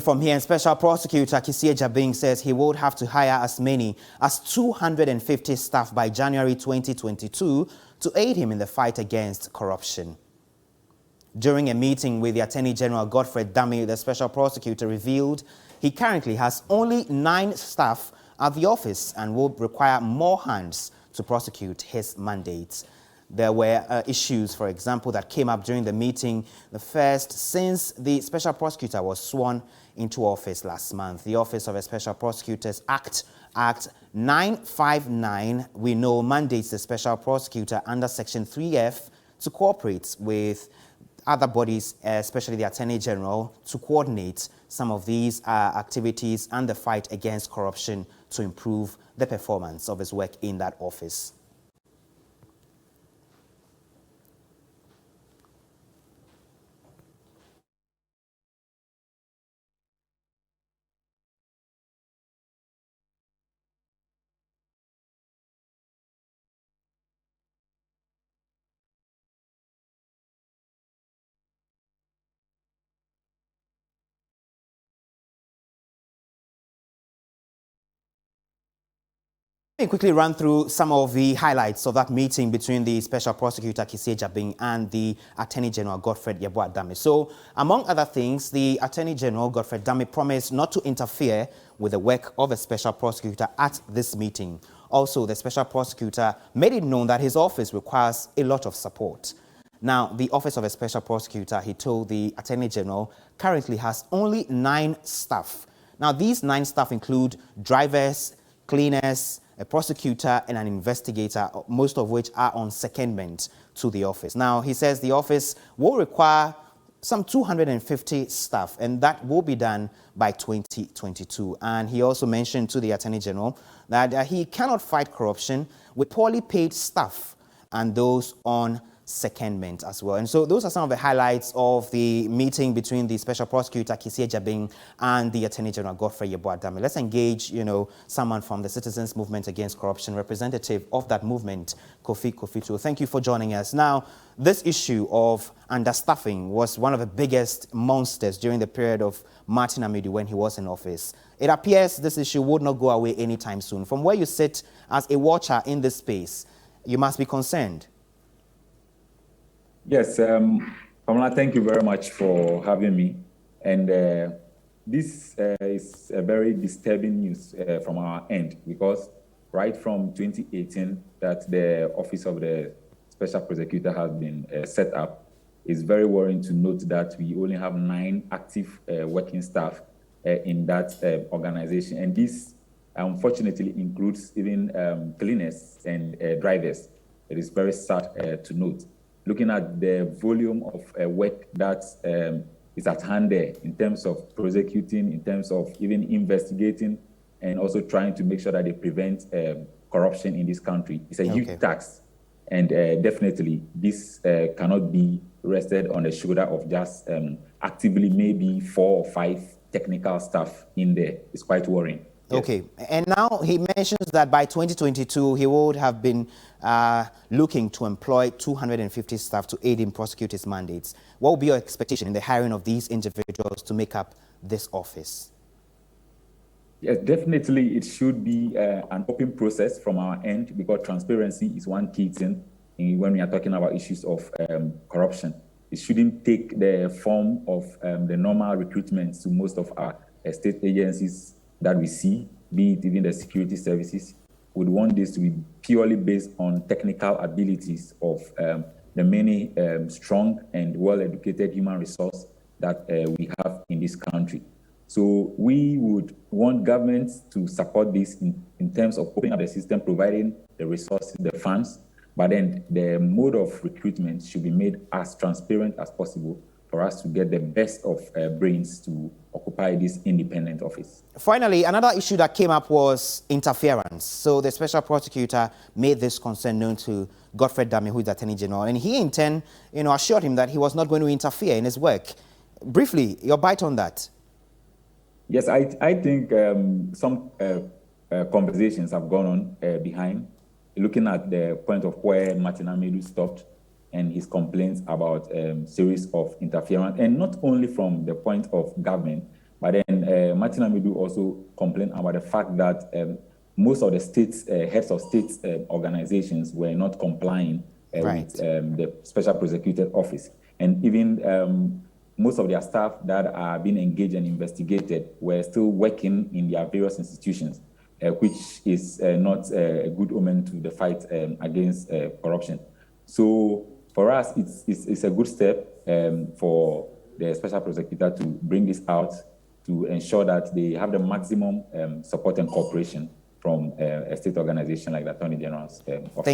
From here, Special Prosecutor Kisie Jabing says he would have to hire as many as 250 staff by January 2022 to aid him in the fight against corruption. During a meeting with the Attorney General Godfred Dame, the Special Prosecutor revealed he currently has only 9 staff at the office and will require more hands to prosecute his mandates. There were issues, for example, that came up during the meeting, the first since the Special Prosecutor was sworn into office last month. The Office of the Special Prosecutors Act 959, we know, mandates the Special Prosecutor under Section 3F to cooperate with other bodies, especially the Attorney General, to coordinate some of these activities and the fight against corruption to improve the performance of his work in that office. Let me quickly run through some of the highlights of that meeting between the Special Prosecutor Kisie Jabing and the Attorney General Godfred Dame. So, among other things, the Attorney General Godfred Dame promised not to interfere with the work of a Special Prosecutor at this meeting. Also, the Special Prosecutor made it known that his office requires a lot of support. Now, the Office of a Special Prosecutor, he told the Attorney General, currently has only 9 staff. Now, these 9 staff include drivers, cleaners, a prosecutor and an investigator, most of which are on secondment to the office. Now, he says the office will require some 250 staff, and that will be done by 2022. And he also mentioned to the Attorney General that he cannot fight corruption with poorly paid staff and those on secondment as well. And so those are some of the highlights of the meeting between the Special Prosecutor Kisie Jabing and the Attorney General Godfred Dame. Let's engage, someone from the Citizens Movement Against Corruption, representative of that movement, Kofi. Thank you for joining us. Now, this issue of understaffing was one of the biggest monsters during the period of Martin Amidu when he was in office. It appears this issue would not go away anytime soon. From where you sit as a watcher in this space, you must be concerned. Yes, Pamela, thank you very much for having me. And this is a very disturbing news from our end, because right from 2018 that the Office of the Special Prosecutor has been set up, it's very worrying to note that we only have 9 active working staff in that organization. And this unfortunately includes even cleaners and drivers. It is very sad to note. Looking at the volume of work that is at hand there in terms of prosecuting, in terms of even investigating, and also trying to make sure that they prevent corruption in this country. It's a huge task. And definitely this cannot be rested on the shoulder of just actively maybe 4 or 5 technical staff in there. It's quite worrying. Yes. Okay, and now he mentions that by 2022, he would have been looking to employ 250 staff to aid him prosecute his mandates. What would be your expectation in the hiring of these individuals to make up this office? Yes, definitely it should be an open process from our end, because transparency is one key thing when we are talking about issues of corruption. It shouldn't take the form of the normal recruitment to most of our state agencies that we see, be it even the security services. Would want this to be purely based on technical abilities of the many strong and well-educated human resource that we have in this country. So we would want governments to support this in terms of opening up the system, providing the resources, the funds, but then the mode of recruitment should be made as transparent as possible for us to get the best of brains to occupy this independent office. Finally, another issue that came up was interference. So the Special Prosecutor made this concern known to Godfred Dame, who is the Attorney General, and he in turn, assured him that he was not going to interfere in his work. Briefly, your bite on that. Yes, I think some conversations have gone on behind, looking at the point of where Martin Amidu stopped and his complaints about series of interference, and not only from the point of government, But then Martin Amidu also complained about the fact that most of the states, heads of state organizations were not complying with the Special Prosecutor's Office. And even most of their staff that are being engaged and investigated were still working in their various institutions, which is not a good omen to the fight against corruption. So for us, it's a good step for the Special Prosecutor to bring this out to ensure that they have the maximum support and cooperation from a state organization like the Attorney General's office.